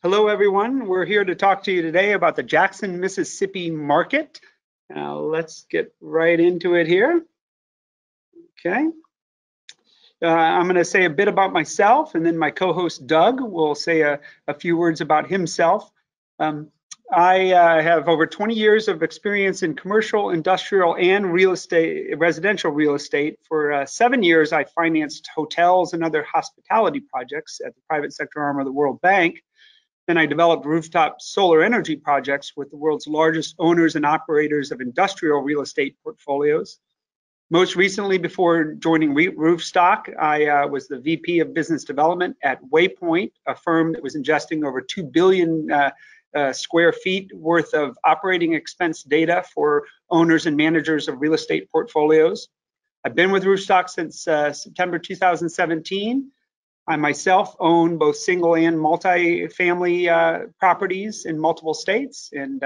Hello, everyone. We're here to talk to you today about the Jackson, Mississippi market. Let's get right into it here. Okay. I'm going to say a bit about myself, and then my co-host Doug will say a few words about himself. I have over 20 years of experience in commercial, industrial, and real estate, residential real estate. For 7 years, I financed hotels and other hospitality projects at the private sector arm of the World Bank. Then I developed rooftop solar energy projects with the world's largest owners and operators of industrial real estate portfolios. Most recently, before joining Roofstock, I was the VP of Business Development at Waypoint, a firm that was ingesting over 2 billion square feet worth of operating expense data for owners and managers of real estate portfolios. I've been with Roofstock since September 2017. I myself own both single and multi-family properties in multiple states. And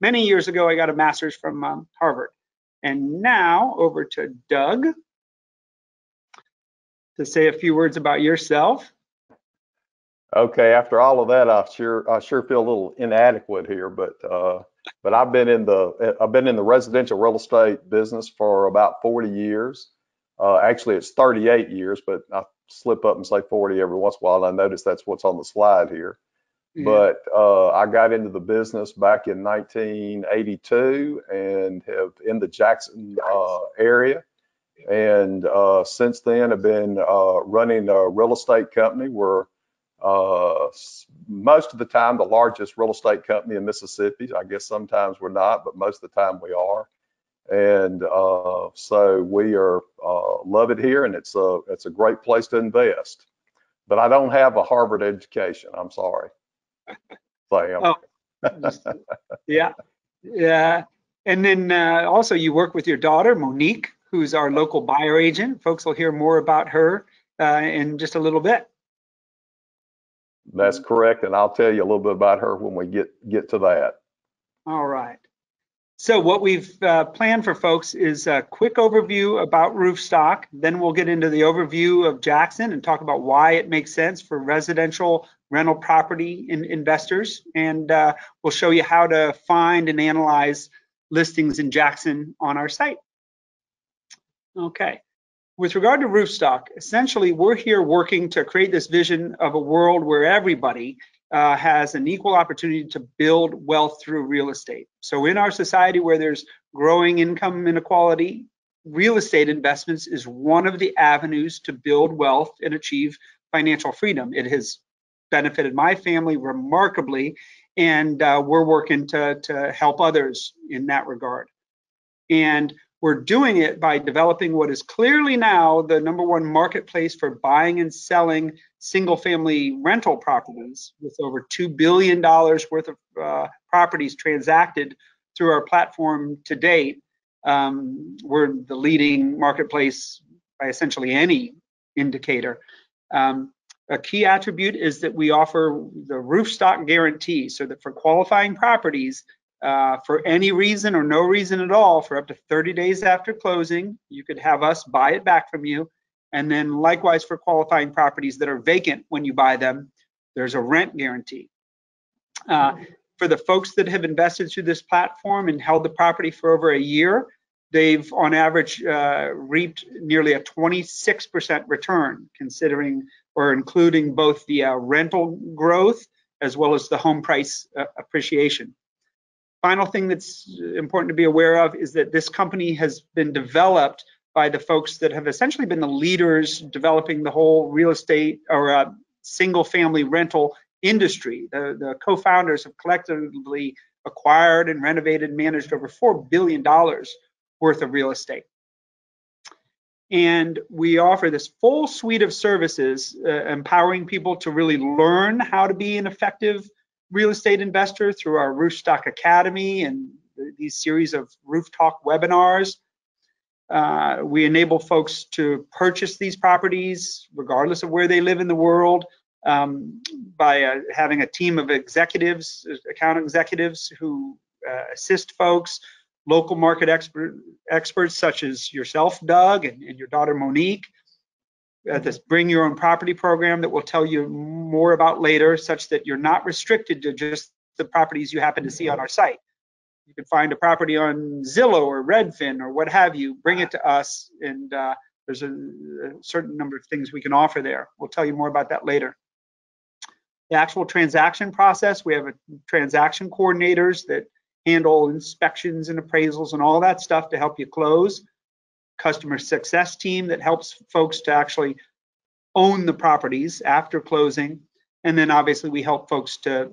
many years ago, I got a master's from Harvard. And now over to Doug to say a few words about yourself. Okay, after all of that, I sure feel a little inadequate here, but I've been in the residential real estate business for about 40 years. Actually, it's 38 years, but I slip up and say 40 every once in a while, and I notice that's what's on the slide here. Yeah. But I got into the business back in 1982 and have in the Jackson area. And since then, I've been running a real estate company. We're most of the time the largest real estate company in Mississippi. I guess sometimes we're not, but most of the time we are. And so we are love it here, and it's a great place to invest. But I don't have a Harvard education. I'm sorry, Sam. Oh, yeah, yeah. And then also you work with your daughter, Monique, who's our local buyer agent. Folks will hear more about her in just a little bit. That's correct, and I'll tell you a little bit about her when we get to that. All right. So what we've planned for folks is a quick overview about Roofstock. Then we'll get into the overview of Jackson and talk about why it makes sense for residential rental property investors. And we'll show you how to find and analyze listings in Jackson on our site. Okay. With regard to Roofstock, essentially we're here working to create this vision of a world where everybody has an equal opportunity to build wealth through real estate. So in our society where there's growing income inequality, real estate investments is one of the avenues to build wealth and achieve financial freedom. It has benefited my family remarkably, and we're working to help others in that regard. And we're doing it by developing what is clearly now the #1 marketplace for buying and selling single-family rental properties, with over $2 billion worth of properties transacted through our platform to date. We're the leading marketplace by essentially any indicator. A key attribute is that we offer the Roofstock guarantee, so that for qualifying properties, for any reason or no reason at all, for up to 30 days after closing, you could have us buy it back from you. And then likewise for qualifying properties that are vacant when you buy them, there's a rent guarantee. For the folks that have invested through this platform and held the property for over a year, they've on average reaped nearly a 26% return, considering or including both the rental growth as well as the home price appreciation. Final thing that's important to be aware of is that this company has been developed by the folks that have essentially been the leaders developing the whole real estate or single family rental industry. The co-founders have collectively acquired and renovated and managed over $4 billion worth of real estate. And we offer this full suite of services, empowering people to really learn how to be an effective real estate investor through our Roofstock Academy and these series of Roof Talk webinars. We enable folks to purchase these properties regardless of where they live in the world by having a team of executives, account executives who assist folks, local market experts such as yourself, Doug, and your daughter, Monique, this bring your own property program that we'll tell you more about later, such that you're not restricted to just the properties you happen to see on our site. You can find a property on Zillow or Redfin or what have you, bring it to us, and there's a certain number of things we can offer there. We'll tell you more about that later. The actual transaction process, we have transaction coordinators that handle inspections and appraisals and all that stuff to help you close. Customer success team that helps folks to actually own the properties after closing. And then obviously we help folks to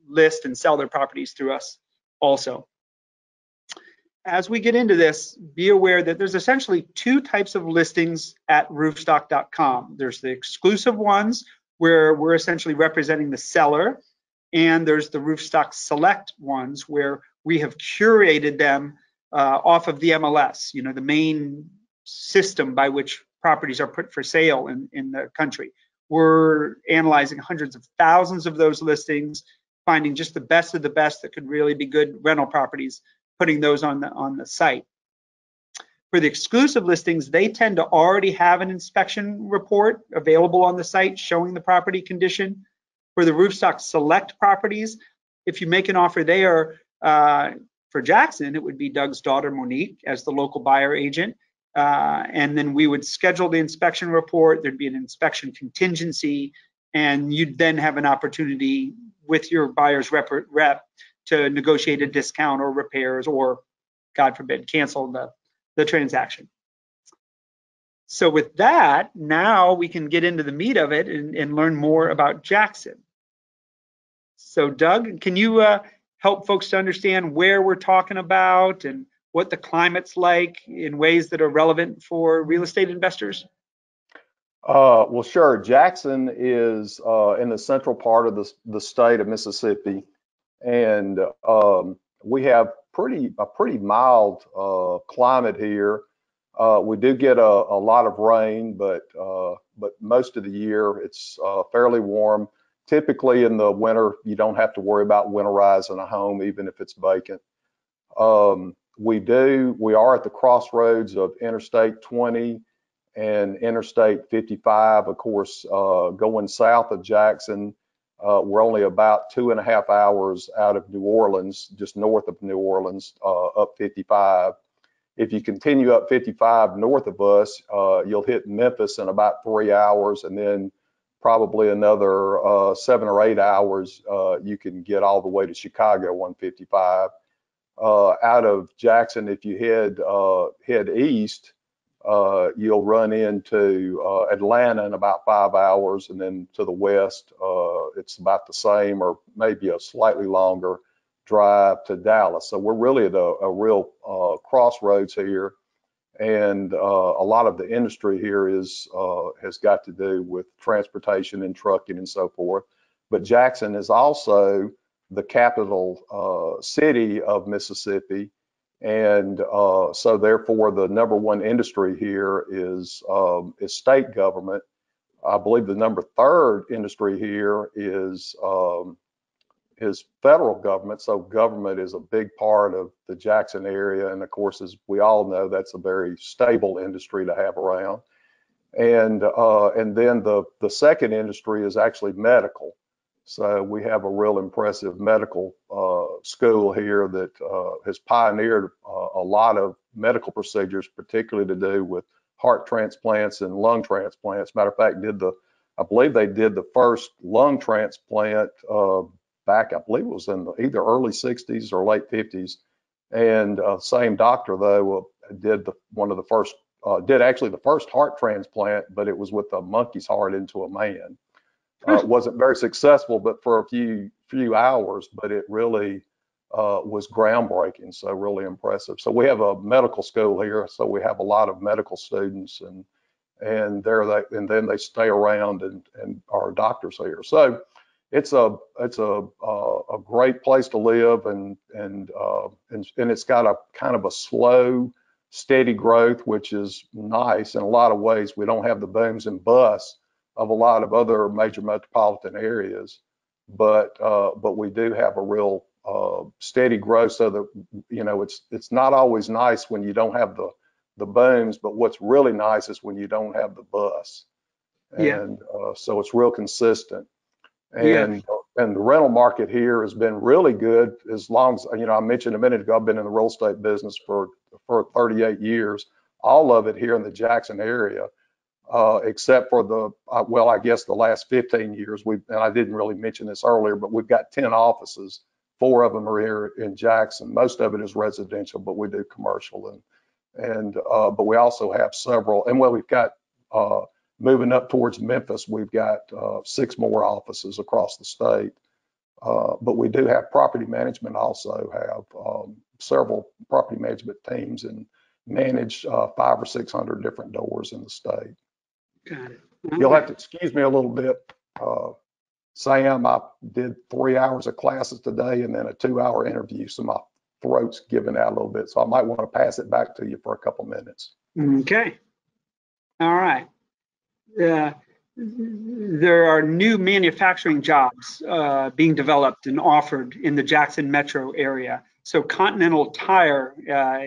list and sell their properties through us also. As we get into this, be aware that there's essentially two types of listings at roofstock.com. There's the exclusive ones where we're essentially representing the seller, and there's the Roofstock Select ones where we have curated them off of the MLS, the main system by which properties are put for sale in the country. We're analyzing hundreds of thousands of those listings, finding just the best of the best that could really be good rental properties, putting those on the site. For the exclusive listings, they tend to already have an inspection report available on the site showing the property condition. For the Roofstock Select properties, if you make an offer there, for Jackson, it would be Doug's daughter, Monique, as the local buyer agent. And then we would schedule the inspection report. There'd be an inspection contingency, and you'd then have an opportunity with your buyer's rep to negotiate a discount or repairs or, God forbid, cancel the transaction. So with that, now we can get into the meat of it and learn more about Jackson. So Doug, can you help folks to understand where we're talking about and what the climate's like in ways that are relevant for real estate investors? Well, sure. Jackson is in the central part of the state of Mississippi, and we have a pretty mild climate here. We do get a lot of rain, but most of the year it's fairly warm. Typically in the winter, you don't have to worry about winterizing a home, even if it's vacant. We are at the crossroads of Interstate 20 and Interstate 55. Of course, going south of Jackson, we're only about 2.5 hours out of New Orleans, just north of New Orleans, up 55. If you continue up 55 north of us, you'll hit Memphis in about 3 hours, and then probably another 7 or 8 hours, you can get all the way to Chicago on 55. Out of Jackson, if you head east, you'll run into Atlanta in about 5 hours, and then to the west, it's about the same or maybe a slightly longer drive to Dallas. So we're really at a real crossroads here. And a lot of the industry here has got to do with transportation and trucking and so forth. But Jackson is also the capital city of Mississippi, and so therefore the number one industry here is state government. I believe the number third industry here is federal government. So government is a big part of the Jackson area. And of course, as we all know, that's a very stable industry to have around. And then the second industry is actually medical. So we have a real impressive medical school here that has pioneered a lot of medical procedures, particularly to do with heart transplants and lung transplants. Matter of fact, I believe they did the first lung transplant back, I believe it was in either early 60s or late 50s. And same doctor, though, did actually the first heart transplant, but it was with a monkey's heart into a man. It wasn't very successful, but for a few hours, but it really was groundbreaking. So really impressive. So we have a medical school here. So we have a lot of medical students, and then they stay around and are doctors here. So it's a great place to live, and it's got a kind of a slow, steady growth, which is nice in a lot of ways. We don't have the booms and busts of a lot of other major metropolitan areas, but we do have a real steady growth. So that it's not always nice when you don't have the booms, but what's really nice is when you don't have the bus. Yeah. And so it's real consistent. Yeah. And the rental market here has been really good as long as, I mentioned a minute ago, I've been in the real estate business for 38 years, all of it here in the Jackson area, except for I guess the last 15 years. And I didn't really mention this earlier, but we've got 10 offices. 4 of them are here in Jackson. Most of it is residential, but we do commercial. But we also have several, and we've got, moving up towards Memphis, we've got 6 more offices across the state. But we do have property management, also have several property management teams, and manage 500 or 600 different doors in the state. Got it. You'll have to excuse me a little bit, Sam. I did 3 hours of classes today and then a 2-hour interview, so my throat's giving out a little bit. So I might want to pass it back to you for a couple minutes. Okay. All right. There are new manufacturing jobs being developed and offered in the Jackson metro area. So Continental Tire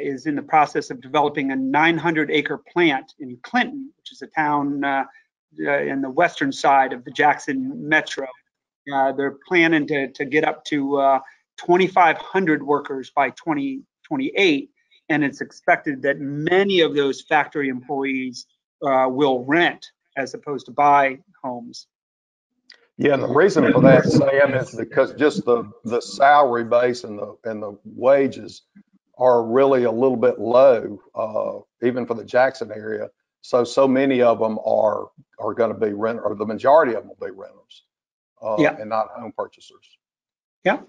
is in the process of developing a 900-acre plant in Clinton, which is a town in the western side of the Jackson metro. They're planning to get up to 2,500 workers by 2028, and it's expected that many of those factory employees will rent as opposed to buy homes. Yeah, and the reason for that, Sam, is because just the salary base and the wages are really a little bit low, even for the Jackson area. So many of them are going to be rent, or the majority of them will be renters, and not home purchasers. Yeah.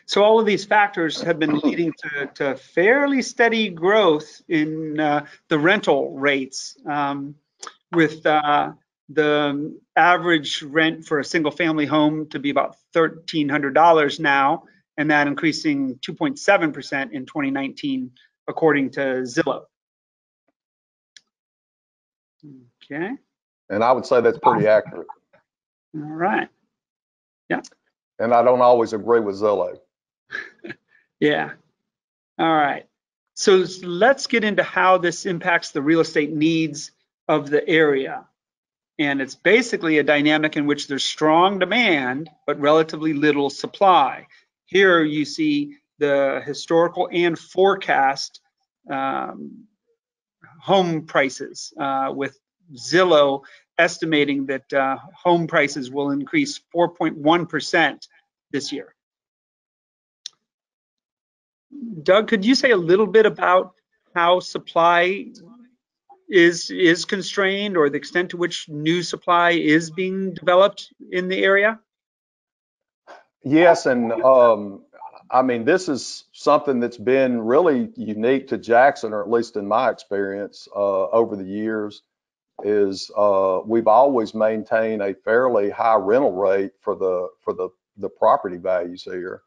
So all of these factors have been leading to fairly steady growth in the rental rates, with the average rent for a single family home to be about $1,300 now, and that increasing 2.7% in 2019, according to Zillow. Okay. And I would say that's pretty accurate. All right. Yeah. And I don't always agree with Zillow. Yeah. All right. So let's get into how this impacts the real estate needs of the area. And it's basically a dynamic in which there's strong demand, but relatively little supply. Here you see the historical and forecast home prices, with Zillow estimating that home prices will increase 4.1% this year. Doug, could you say a little bit about how supply is constrained, or the extent to which new supply is being developed in the area? Yes, and I mean, this is something that's been really unique to Jackson, or at least in my experience over the years, is we've always maintained a fairly high rental rate for the property values here.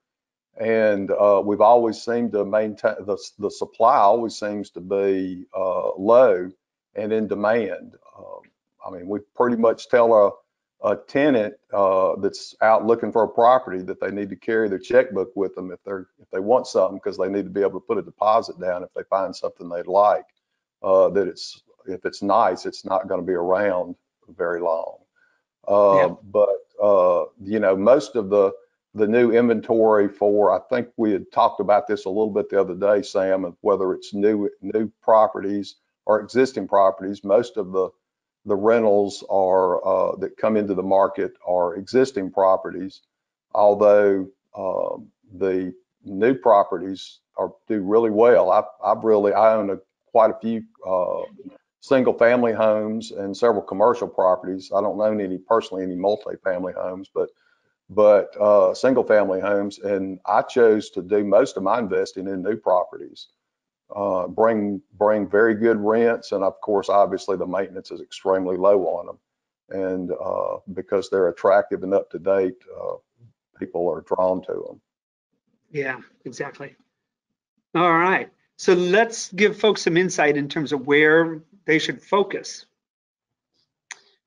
And we've always seemed to maintain, the supply always seems to be low and in demand. I mean, we pretty much tell a tenant that's out looking for a property that they need to carry their checkbook with them if they want something, because they need to be able to put a deposit down if they find something they'd like. If it's nice, it's not going to be around very long. But most of the new inventory for, I think we had talked about this a little bit the other day, Sam, of whether it's new properties or existing properties. Most of the rentals are that come into the market are existing properties, although the new properties do really well. I own quite a few single family homes and several commercial properties. I don't own any multi-family homes, but single family homes, and I chose to do most of my investing in new properties. Bring very good rents, and of course, obviously, the maintenance is extremely low on them, and because they're attractive and up to date, people are drawn to them. Yeah, exactly. All right. So let's give folks some insight in terms of where they should focus.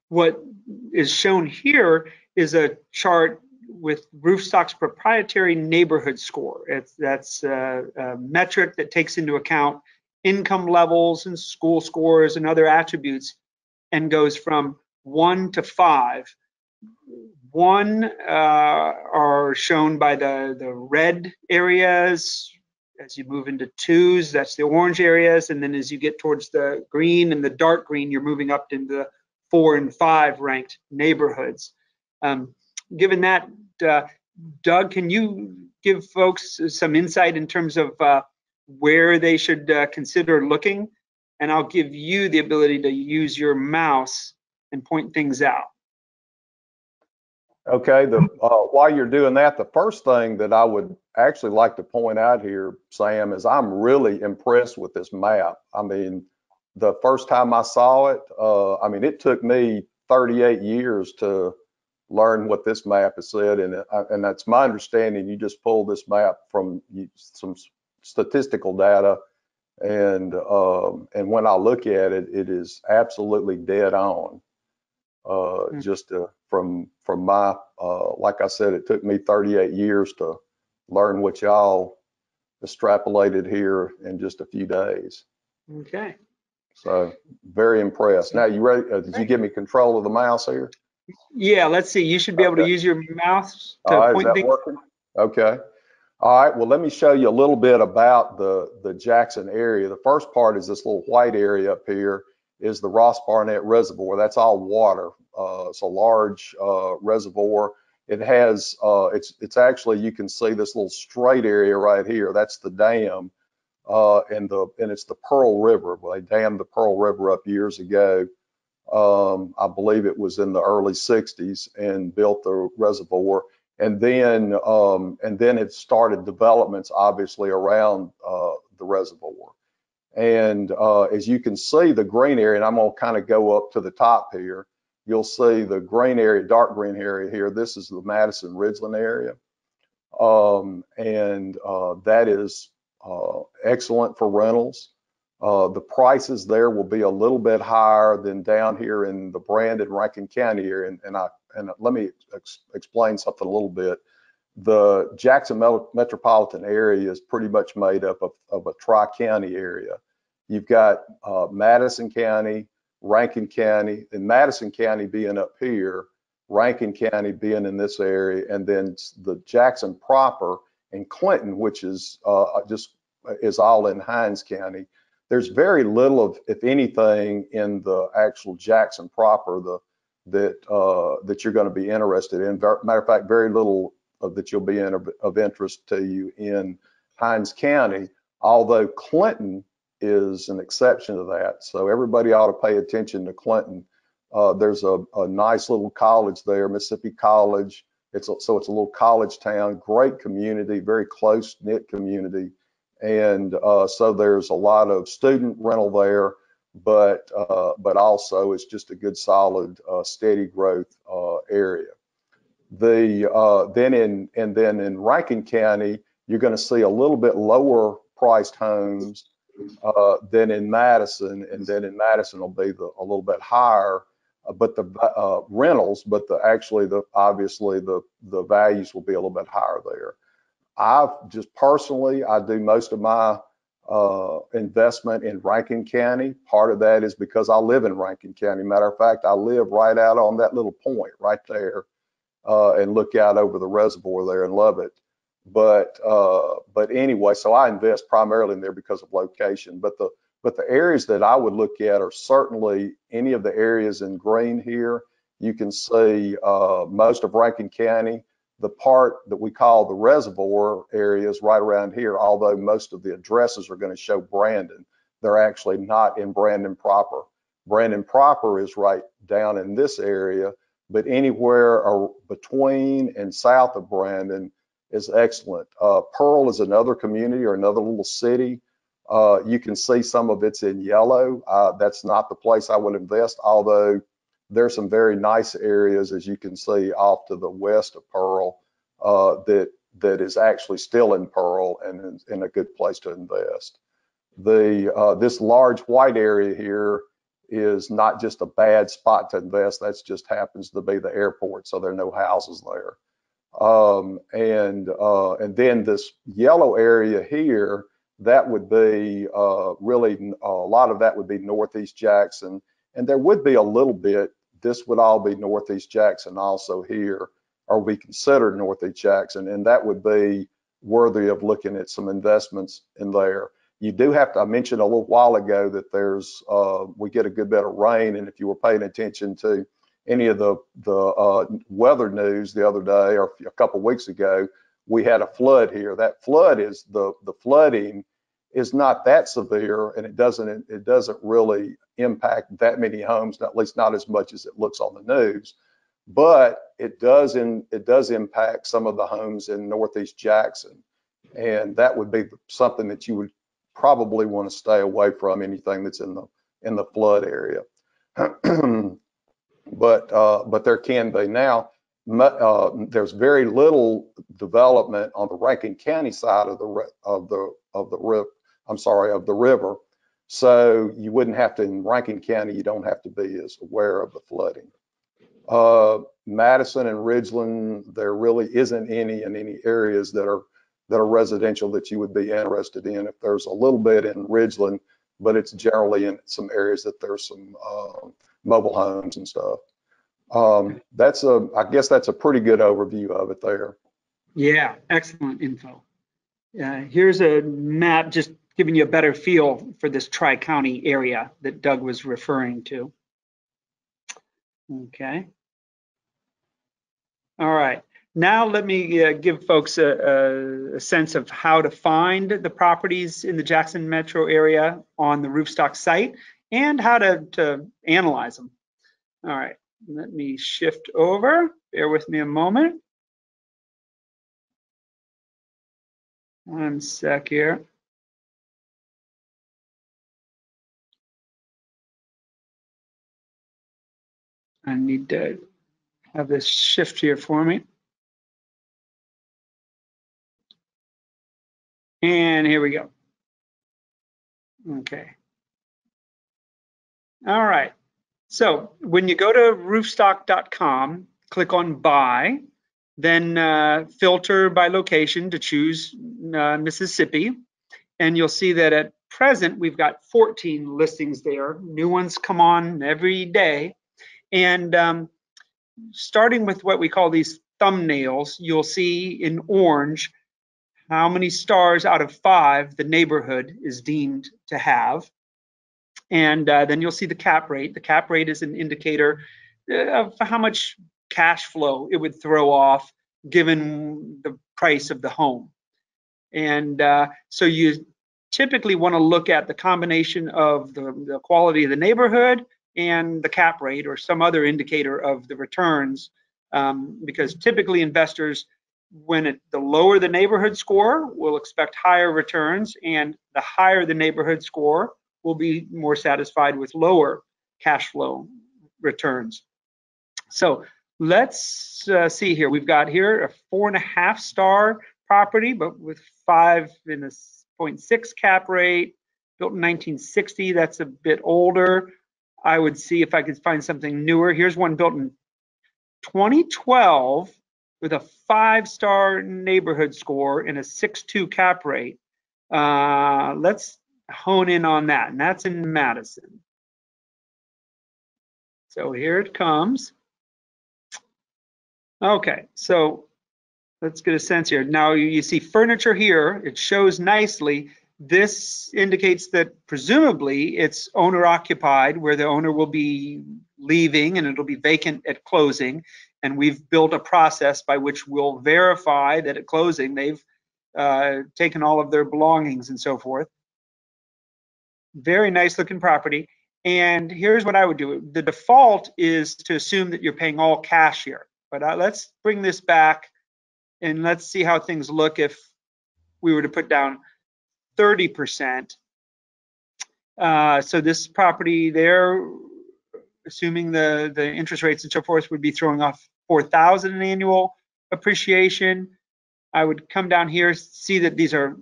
What is shown here is a chart with Roofstock's proprietary neighborhood score. That's a metric that takes into account income levels and school scores and other attributes, and goes from 1 to 5. 1 are shown by the red areas. As you move into 2s, that's the orange areas. And then as you get towards the green and the dark green, you're moving up into the 4 and 5 ranked neighborhoods. Given that, Doug, can you give folks some insight in terms of where they should consider looking? And I'll give you the ability to use your mouse and point things out. Okay, while you're doing that, the first thing that I would actually like to point out here, Sam, is I'm really impressed with this map. I mean, the first time I saw it, I mean, it took me 38 years to learn what this map has said, and that's my understanding. You just pull this map from some statistical data, and when I look at it, it is absolutely dead on. Just from my, like I said, it took me 38 years to learn what y'all extrapolated here in just a few days. Okay. So very impressed. Now, you ready? Did you give me control of the mouse here? Yeah, let's see. You should be able to use your mouse to All right, point is that things. working? Okay. All right, well, let me show you a little bit about the Jackson area. The first part is this little white area up here is the Ross Barnett Reservoir. That's all water. It's a large reservoir. It has, it's actually, you can see this little straight area right here. That's the dam, and it's the Pearl River. Well, they dammed the Pearl River up years ago. I believe it was in the early 60s, and built the reservoir. And then it started developments obviously around the reservoir. And as you can see, the green area, and I'm going to kind of go up to the top here, you'll see the green area, dark green area here. This is the Madison Ridgeland area. That is excellent for rentals. The prices there will be a little bit higher than down here in the Brandon, Rankin County area. And let me explain something a little bit. The Jackson metropolitan area is pretty much made up of a tri-county area. You've got Madison County, Rankin County, and Madison County being up here, Rankin County being in this area, and then the Jackson proper and Clinton, which is all in Hinds County. There's very little of, if anything, in the actual Jackson proper that you're going to be interested in. Matter of fact, very little that you'll be of interest to you in Hinds County, although Clinton is an exception to that. So everybody ought to pay attention to Clinton. There's a nice little college there, Mississippi College. So it's a little college town, great community, very close-knit community. And so there's a lot of student rental there, but also it's just a good, solid, steady growth area. Then in Rankin County, you're going to see a little bit lower priced homes than in Madison, and then in Madison will be a little bit higher, but the rentals, but obviously the values will be a little bit higher there. I've just personally, I do most of my investment in Rankin County. Part of that is because I live in Rankin County. Matter of fact, I live right out on that little point right there, and look out over the reservoir there and love it. But anyway, so I invest primarily in there because of location. But the areas that I would look at are certainly any of the areas in green here. You can see most of Rankin County. The part that we call the reservoir area is right around here, although most of the addresses are going to show Brandon. They're actually not in Brandon proper. Brandon proper is right down in this area, but anywhere between and south of Brandon is excellent. Pearl is another community or another little city. You can see some of it's in yellow. That's not the place I would invest, although there's some very nice areas, as you can see, off to the west of Pearl that is actually still in Pearl and is in a good place to invest. This large white area here is not just a bad spot to invest. That just happens to be the airport, so there are no houses there. And then this yellow area here, that would be really a lot of that would be Northeast Jackson, and there would be a little bit. This would all be Northeast Jackson also here, or be considered Northeast Jackson, and that would be worthy of looking at some investments in there. You do have to, I mentioned a little while ago that there's, we get a good bit of rain, and if you were paying attention to any of the weather news the other day or a couple weeks ago, we had a flood here. That flood is the flooding is not that severe, and it doesn't really impact that many homes, at least not as much as it looks on the news. But it does impact some of the homes in Northeast Jackson, and that would be something that you would probably want to stay away from, anything that's in the flood area. But there can be now. There's very little development on the Rankin County side of the river. So you wouldn't have to, in Rankin County, you don't have to be as aware of the flooding. Madison and Ridgeland, there really isn't any in any areas that are residential that you would be interested in. If there's a little bit in Ridgeland, but it's generally in some areas that there's some mobile homes and stuff. I guess that's a pretty good overview of it there. Yeah, excellent info. Here's a map just giving you a better feel for this Tri-County area that Doug was referring to. Okay. All right. Now let me give folks a sense of how to find the properties in the Jackson metro area on the Roofstock site and how to analyze them. All right. Let me shift over. Bear with me a moment. One sec here. I need to have this shift here for me. And here we go. Okay. All right. So when you go to roofstock.com, click on buy, then filter by location to choose Mississippi. And you'll see that at present, we've got 14 listings there. New ones come on every day. And starting with what we call these thumbnails, you'll see in orange how many stars out of 5 the neighborhood is deemed to have. And then you'll see the cap rate. The cap rate is an indicator of how much cash flow it would throw off given the price of the home. And so you typically want to look at the combination of the quality of the neighborhood and the cap rate or some other indicator of the returns, because typically investors, the lower the neighborhood score, will expect higher returns, and the higher the neighborhood score will be more satisfied with lower cash flow returns. So let's see here. We've got here a 4.5 star property, but with 5.6 cap rate, built in 1960. That's a bit older. I would see if I could find something newer. Here's one built in 2012 with a 5-star neighborhood score and a 6.2 cap rate. Let's hone in on that, and that's in Madison. So here it comes. Okay, so let's get a sense here. Now you see furniture here. It shows nicely. This indicates that presumably it's owner occupied, where the owner will be leaving and it'll be vacant at closing. And we've built a process by which we'll verify that at closing they've taken all of their belongings and so forth. Very nice looking property. And here's what I would do. The default is to assume that you're paying all cash here. But let's bring this back and let's see how things look if we were to put down 30%. So this property there, assuming the interest rates and so forth, would be throwing off $4,000 in annual appreciation. I would come down here, see that these are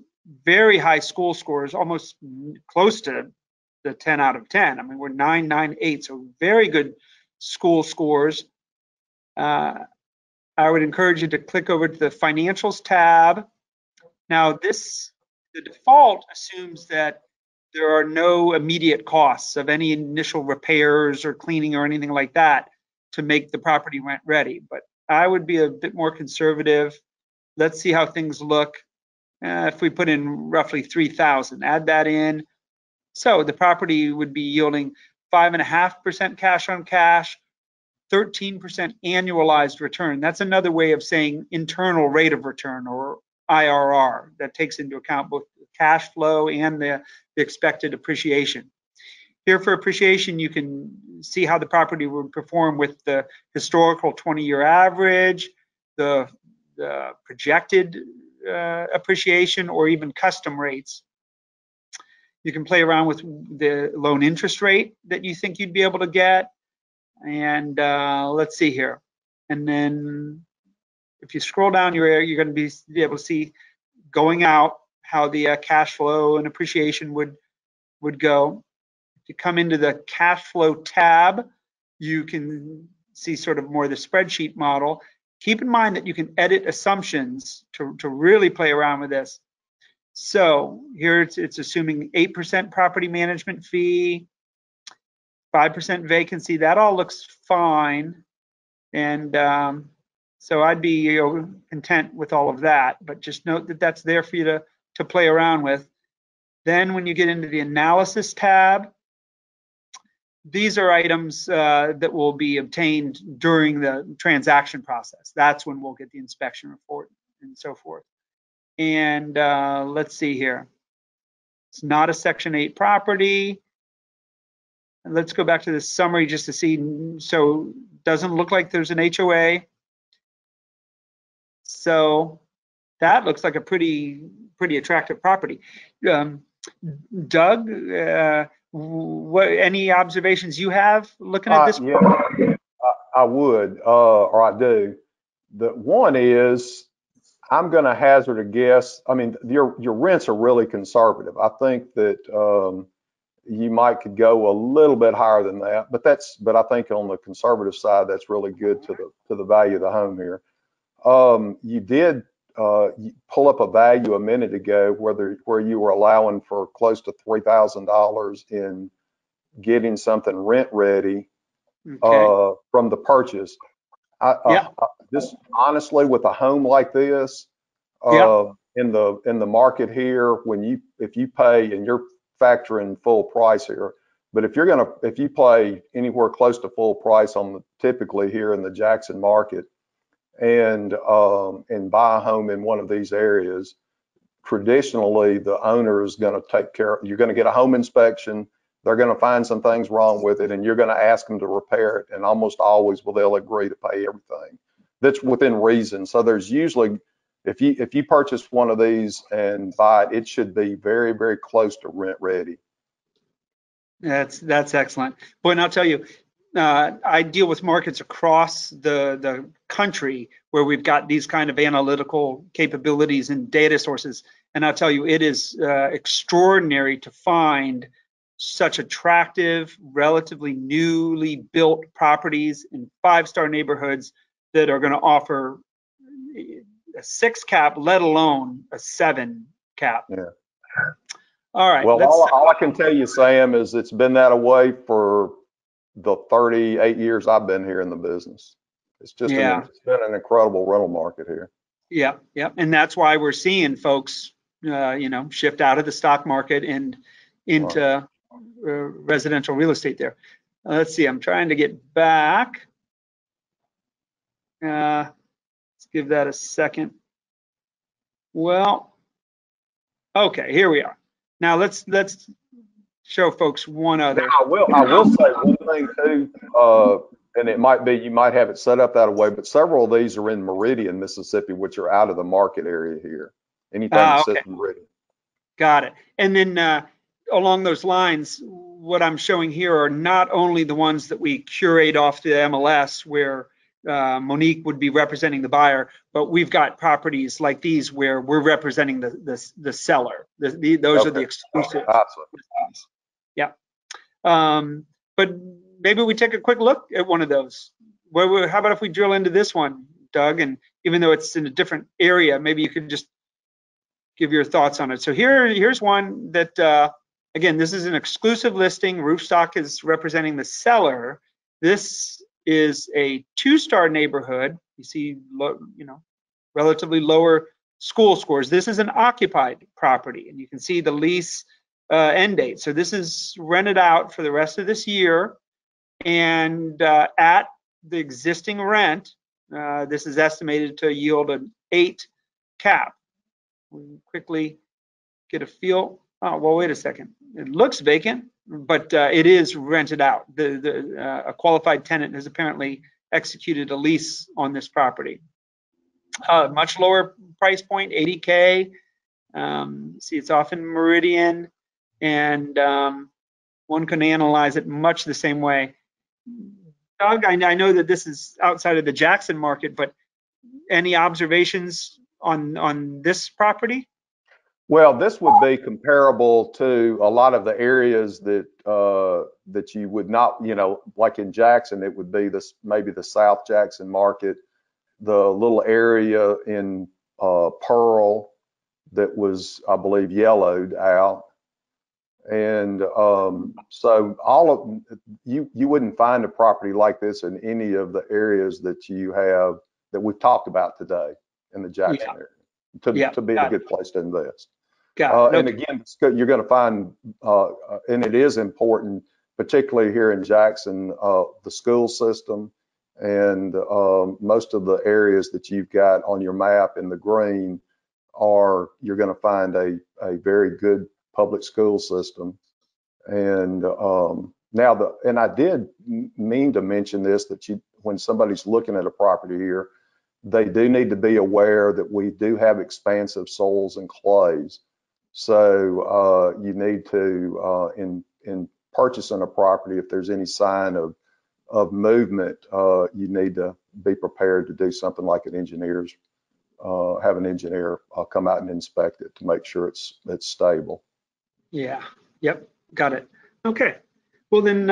very high school scores, almost close to the 10 out of 10. I mean, we're 998, so very good school scores. I would encourage you to click over to the financials tab. Now this the default assumes that there are no immediate costs of any initial repairs or cleaning or anything like that to make the property rent ready. But I would be a bit more conservative. Let's see how things look. If we put in roughly 3,000, add that in. So the property would be yielding 5.5% cash on cash, 13% annualized return. That's another way of saying internal rate of return, or IRR, that takes into account both the cash flow and the expected appreciation. Here for appreciation, you can see how the property would perform with the historical 20-year average, the projected appreciation, or even custom rates. You can play around with the loan interest rate that you think you'd be able to get. And let's see here. And then if you scroll down, you're going to be able to see going out how the cash flow and appreciation would go. If you come into the cash flow tab, you can see sort of more the spreadsheet model. Keep in mind that you can edit assumptions to really play around with this. So here it's assuming 8% property management fee, 5% vacancy. That all looks fine. And so I'd be content with all of that, but just note that that's there for you to play around with. Then when you get into the analysis tab, these are items that will be obtained during the transaction process. That's when we'll get the inspection report and so forth. And let's see here. It's not a Section 8 property. And let's go back to the summary just to see. So doesn't look like there's an HOA. So that looks like a pretty attractive property. Doug, any observations you have looking at this? Yeah, I would, or I do. The one is, I'm going to hazard a guess. I mean, your rents are really conservative. I think that you might could go a little bit higher than that, but I think on the conservative side, that's really good to the value of the home here. You did pull up a value a minute ago where you were allowing for close to $3,000 in getting something rent ready from the purchase. Just honestly, with a home like this, in the market here, if you pay, and you're factoring full price here, but if you pay anywhere close to full price typically here in the Jackson market, and buy a home in one of these areas, traditionally the owner is going to take care. You're going to get a home inspection. They're going to find some things wrong with it, and you're going to ask them to repair it. And almost always they'll agree to pay everything that's within reason. So there's usually, if you purchase one of these and buy it, it should be very, very close to rent ready. That's excellent. Boy, and I'll tell you, I deal with markets across the country where we've got these kind of analytical capabilities and data sources. And I'll tell you, it is extraordinary to find such attractive, relatively newly built properties in 5-star neighborhoods that are going to offer a 6 cap, let alone a 7 cap. Yeah. All right. Well, all I can tell you, Sam, is it's been that way for the 38 years I've been here in the business. It's just it's been an incredible rental market here. Yeah. And that's why we're seeing folks, shift out of the stock market and into residential real estate there. Let's see, I'm trying to get back. Let's give that a second. Well, okay, here we are. Now let's show folks one other. Now, I will say one thing too, and it might be you might have it set up that way, but several of these are in Meridian, Mississippi, which are out of the market area here. Anything that sits in Meridian. Got it. And then along those lines, what I'm showing here are not only the ones that we curate off the MLS where Monique would be representing the buyer, but we've got properties like these where we're representing the seller. Those are the exclusive. Yeah. But maybe we take a quick look at one of those. How about if we drill into this one, Doug? And even though it's in a different area, maybe you could just give your thoughts on it. So here's one that, again, this is an exclusive listing. Roofstock is representing the seller. This is a 2-star neighborhood. You see, relatively lower school scores. This is an occupied property, and you can see the lease end date. So this is rented out for the rest of this year, and at the existing rent, this is estimated to yield an 8 cap. We'll quickly get a feel. Oh, well, wait a second. It looks vacant, but it is rented out. A qualified tenant has apparently executed a lease on this property. Much lower price point, 80K. See, it's off in Meridian, and one can analyze it much the same way. Doug, I know that this is outside of the Jackson market, but any observations on this property? Well, this would be comparable to a lot of the areas that that you would not, like in Jackson, it would be maybe the South Jackson market, the little area in Pearl that was, I believe, yellowed out. And so all of you wouldn't find a property like this in any of the areas that you have that we've talked about today in the Jackson area to be a good place to invest. And again, you're going to find, and it is important, particularly here in Jackson, the school system and most of the areas that you've got on your map in the green you're going to find a very good public school system. And and I did mean to mention this, that when somebody's looking at a property here, they do need to be aware that we do have expansive soils and clays. So you need to, in purchasing a property, if there's any sign of movement, you need to be prepared to do something like have an engineer come out and inspect it to make sure it's stable. Yeah. Yep. Got it. Okay. Well, then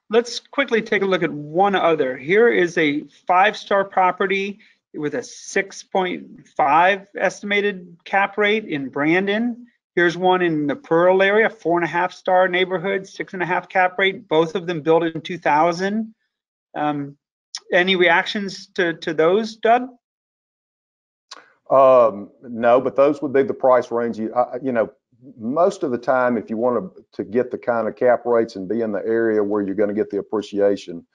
let's quickly take a look at one other. Here is a 5-star property with a 6.5 estimated cap rate in Brandon. Here's one in the Pearl area, 4.5-star neighborhood, 6.5 cap rate. Both of them built in 2000. Any reactions to those, Doug? No, but those would be the price range. Most of the time, if you want to get the kind of cap rates and be in the area where you're going to get the appreciation,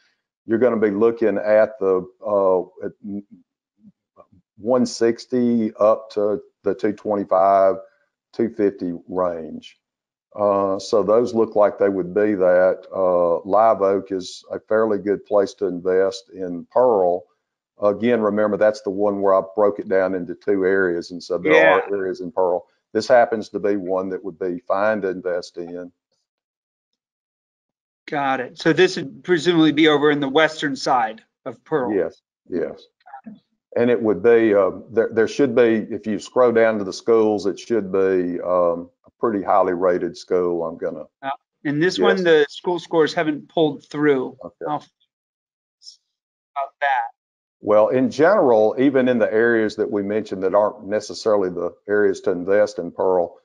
you're going to be looking at the 160 up to the 225, 250 range. So those look like they would be that. Live Oak is a fairly good place to invest in Pearl. Again, remember, that's the one where I broke it down into 2 areas. And so there are areas in Pearl. This happens to be one that would be fine to invest in. Got it. So this would presumably be over in the western side of Pearl. Yes, yes. And it would be, there should be, if you scroll down to the schools, it should be a pretty highly rated school, I'm going to. In this one, the school scores haven't pulled through. Okay. About that. Well, in general, even in the areas that we mentioned that aren't necessarily the areas to invest in, Pearl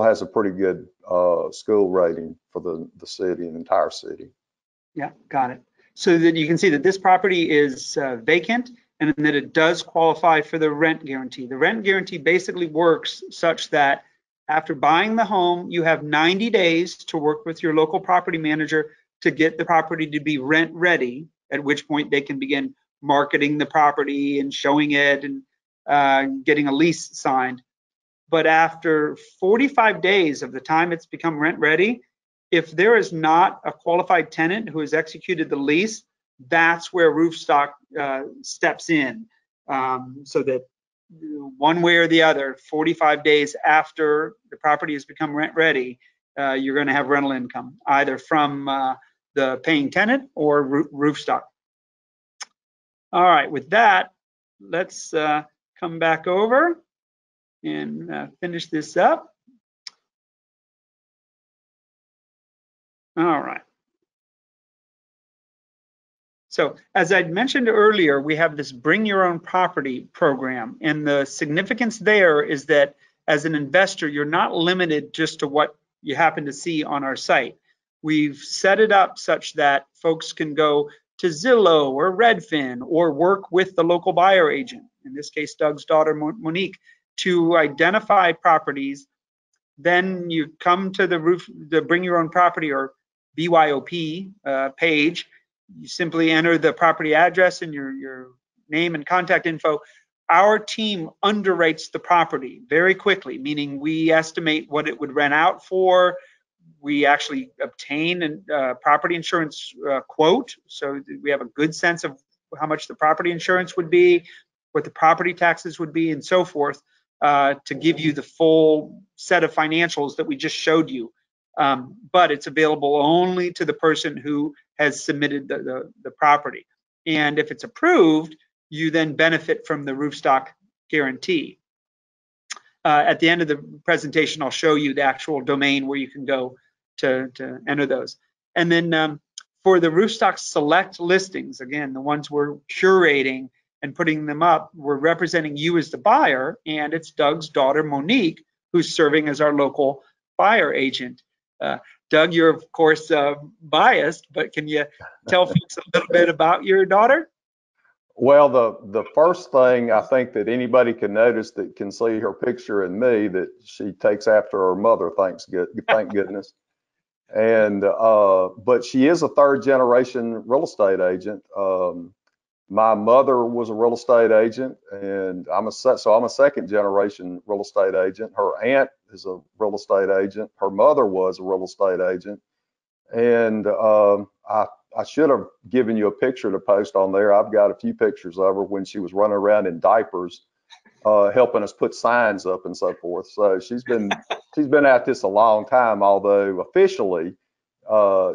has a pretty good school rating for the city, the entire city. Yeah, got it. So that you can see that this property is vacant and that it does qualify for the rent guarantee. The rent guarantee basically works such that after buying the home, you have 90 days to work with your local property manager to get the property to be rent ready, at which point they can begin marketing the property and showing it and getting a lease signed. But after 45 days of the time it's become rent ready, if there is not a qualified tenant who has executed the lease, that's where Roofstock steps in, so that one way or the other, 45 days after the property has become rent ready, you're going to have rental income either from the paying tenant or Roofstock. All right, with that, let's come back over and finish this up. All right. So as I'd mentioned earlier, we have this Bring Your Own Property program, and the significance there is that as an investor, you're not limited just to what you happen to see on our site. We've set it up such that folks can go to Zillow or Redfin or work with the local buyer agent, in this case, Doug's daughter, Monique, to identify properties. Then you come to the Bring Your Own Property, or BYOP page. You simply enter the property address and your name and contact info. Our team underwrites the property very quickly, meaning we estimate what it would rent out for. We actually obtain a property insurance quote, so we have a good sense of how much the property insurance would be, what the property taxes would be, and so forth, to give you the full set of financials that we just showed you. But it's available only to the person who has submitted the property. And if it's approved, you then benefit from the Roofstock guarantee. At the end of the presentation, I'll show you the actual domain where you can go to enter those. And then for the Roofstock select listings, again, the ones we're curating and putting them up, we're representing you as the buyer, and it's Doug's daughter, Monique, who's serving as our local buyer agent. Doug, you're of course biased, but can you tell folks a little bit about your daughter? Well, the first thing I think that anybody can notice that can see her picture and me, that she takes after her mother, thank goodness. And but she is a third generation real estate agent. My mother was a real estate agent, and I'm a second generation real estate agent. Her aunt is a real estate agent. Her mother was a real estate agent. And I should have given you a picture to post on there. I've got a few pictures of her when she was running around in diapers, helping us put signs up and so forth. So she's been at this a long time, although officially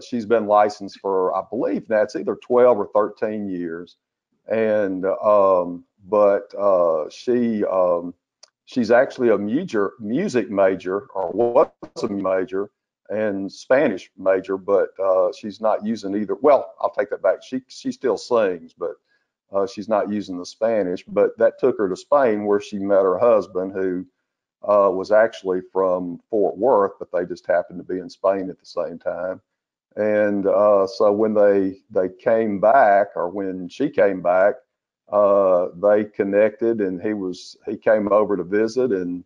she's been licensed for, I believe now it's either 12 or 13 years. And she's actually a music major, or was a major, and Spanish major, but she's not using either. Well, I'll take that back. She still sings, but she's not using the Spanish. But that took her to Spain, where she met her husband, who was actually from Fort Worth, but they just happened to be in Spain at the same time. And so when they came back, or when she came back, they connected, and he came over to visit and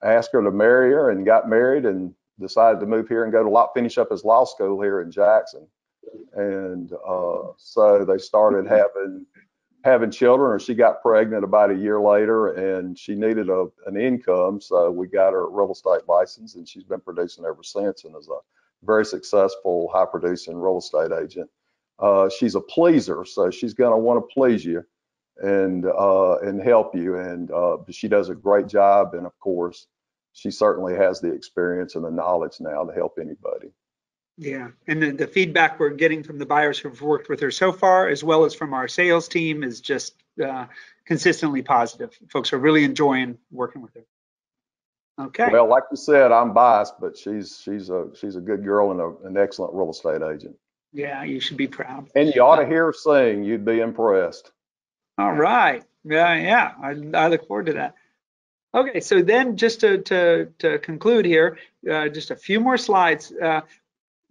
asked her to marry her, and got married, and decided to move here and finish up his law school here in Jackson. And so they started having children, or she got pregnant about a year later, and she needed an income, so we got her a real estate license, and she's been producing ever since, and is a very successful, high producing real estate agent. She's a pleaser, so she's going to want to please you and help you, and she does a great job. And of course, she certainly has the experience and the knowledge now to help anybody. Yeah, and the feedback we're getting from the buyers who've worked with her so far, as well as from our sales team, is just consistently positive. Folks are really enjoying working with her. Okay. Well, like you said, I'm biased, but she's a good girl and an excellent real estate agent. Yeah, you should be proud. And you ought to hear her sing. You'd be impressed. All right. Yeah. I look forward to that. Okay, so then just to conclude here, just a few more slides.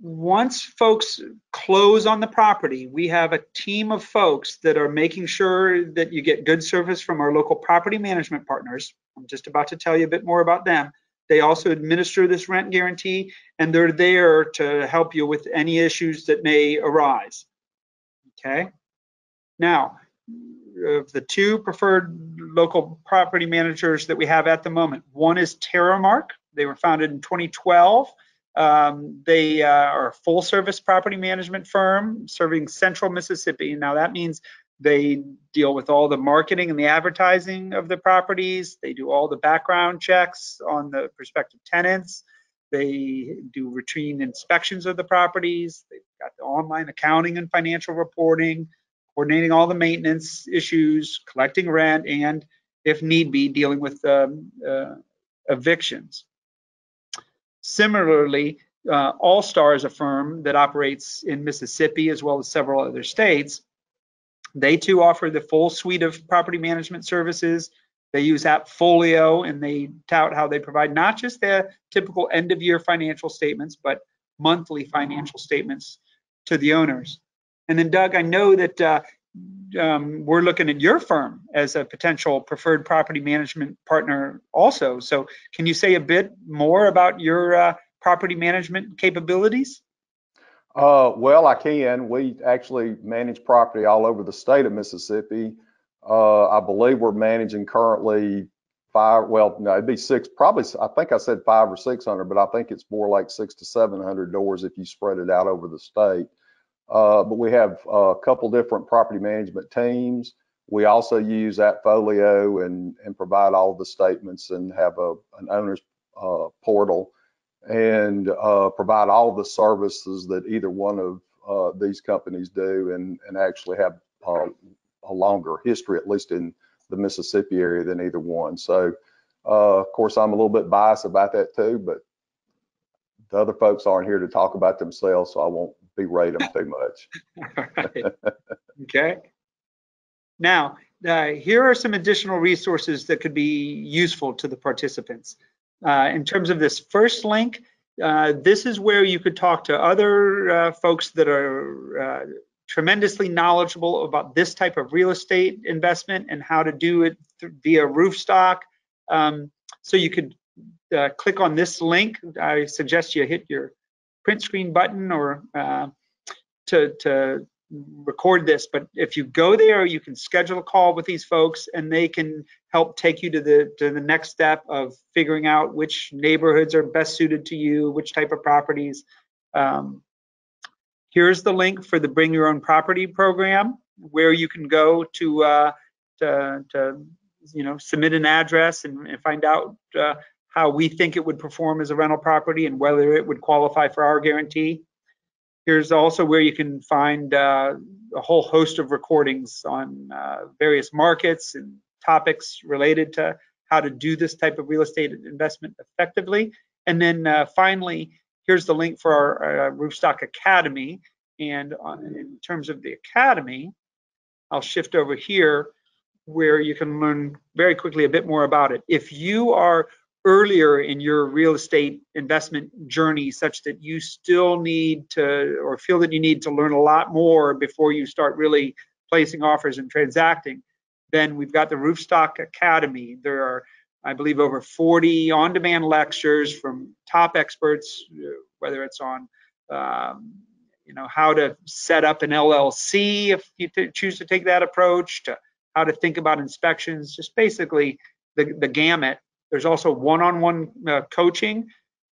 Once folks close on the property, we have a team of folks that are making sure that you get good service from our local property management partners. I'm just about to tell you a bit more about them. They also administer this rent guarantee, and they're there to help you with any issues that may arise. Okay. Now, of the two preferred local property managers that we have at the moment, one is Terramark. They were founded in 2012. They are a full service property management firm serving central Mississippi. Now that means they deal with all the marketing and the advertising of the properties. They do all the background checks on the prospective tenants. They do routine inspections of the properties. They've got the online accounting and financial reporting, coordinating all the maintenance issues, collecting rent, and if need be, dealing with evictions. Similarly, All Star is a firm that operates in Mississippi as well as several other states. They too offer the full suite of property management services, They use Appfolio, and they tout how they provide not just the typical end-of-year financial statements, but monthly financial statements to the owners. And then, Doug, I know that we're looking at your firm as a potential preferred property management partner also. So can you say a bit more about your property management capabilities? Well, I can. We actually manage property all over the state of Mississippi. I believe we're managing currently five, well, no, it'd be six, probably, I think I said 500 or 600, but I think it's more like 600 to 700 doors if you spread it out over the state. But we have a couple different property management teams. We also use Appfolio and provide all the statements and have an owner's portal and provide all the services that either one of these companies do, and actually have a longer history, at least in the Mississippi area, than either one. So, of course, I'm a little bit biased about that too, but the other folks aren't here to talk about themselves, so I won't berate them too much. All right. Okay. Now, here are some additional resources that could be useful to the participants. In terms of this first link, this is where you could talk to other folks that are tremendously knowledgeable about this type of real estate investment and how to do it via Roofstock. So you could click on this link. I suggest you hit your print screen button or to record this, but if you go there, you can schedule a call with these folks and they can help take you to the next step of figuring out which neighborhoods are best suited to you, which type of properties. Here's the link for the Bring Your Own Property program, where you can go to submit an address and find out how we think it would perform as a rental property and whether it would qualify for our guarantee. Here's also where you can find a whole host of recordings on various markets and topics related to how to do this type of real estate investment effectively. And then finally, here's the link for our Roofstock Academy. And in terms of the Academy, I'll shift over here where you can learn very quickly a bit more about it. If you are earlier in your real estate investment journey such that you still need to, or feel that you need to learn a lot more before you start really placing offers and transacting, then we've got the Roofstock Academy. There are, I believe, over 40 on-demand lectures from top experts, whether it's on how to set up an LLC if you choose to take that approach, to how to think about inspections, just basically the gamut. There's also one-on-one coaching.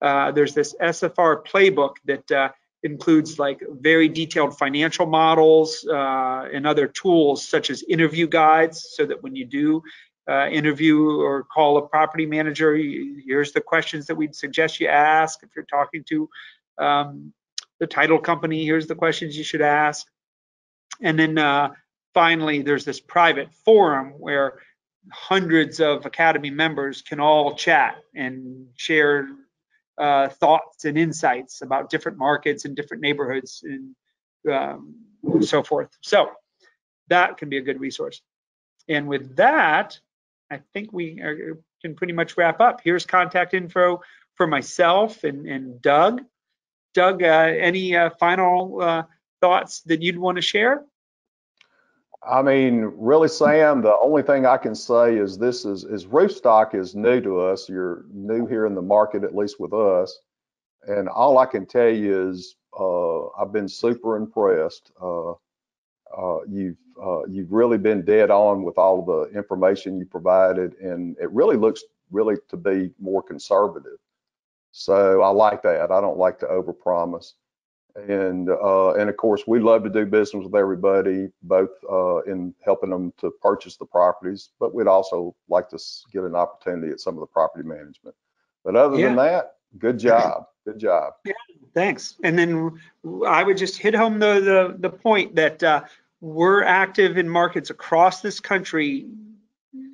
There's this SFR playbook that includes like very detailed financial models and other tools such as interview guides, so that when you do interview or call a property manager, here's the questions that we'd suggest you ask. If you're talking to the title company, here's the questions you should ask. And then finally, there's this private forum where hundreds of Academy members can all chat and share thoughts and insights about different markets and different neighborhoods and so forth. So that can be a good resource. And with that, I think we can pretty much wrap up. Here's contact info for myself and Doug. Doug, any final thoughts that you'd want to share? I mean, really, Sam, the only thing I can say is this is Roofstock is new to us. You're new here in the market, at least with us. And all I can tell you is I've been super impressed. You've really been dead on with all the information you provided, and it really looks to be more conservative. So I like that. I don't like to overpromise. And of course, we love to do business with everybody, both in helping them to purchase the properties, but we'd also like to get an opportunity at some of the property management. But other than that, good job. Good job. Yeah, thanks. And then I would just hit home the point that we're active in markets across this country,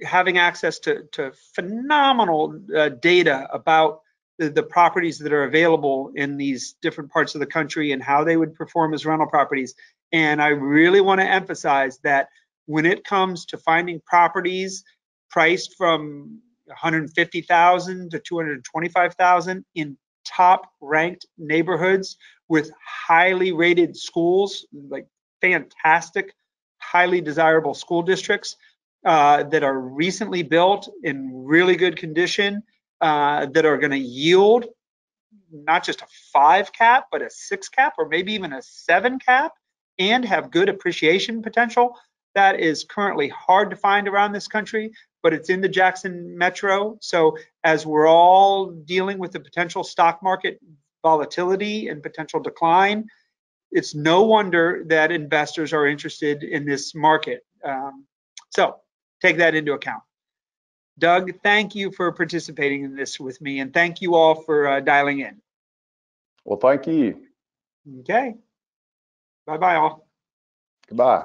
having access to phenomenal data about the properties that are available in these different parts of the country and how they would perform as rental properties. And I really want to emphasize that when it comes to finding properties priced from 150,000 to 225,000 in top ranked neighborhoods with highly rated schools, like fantastic, highly desirable school districts that are recently built in really good condition, that are going to yield not just a 5 cap, but a 6 cap, or maybe even a 7 cap, and have good appreciation potential. That is currently hard to find around this country, but it's in the Jackson Metro. So as we're all dealing with the potential stock market volatility and potential decline, it's no wonder that investors are interested in this market. So take that into account. Doug, thank you for participating in this with me, and thank you all for dialing in. Well, thank you. Okay. Bye-bye all. Goodbye.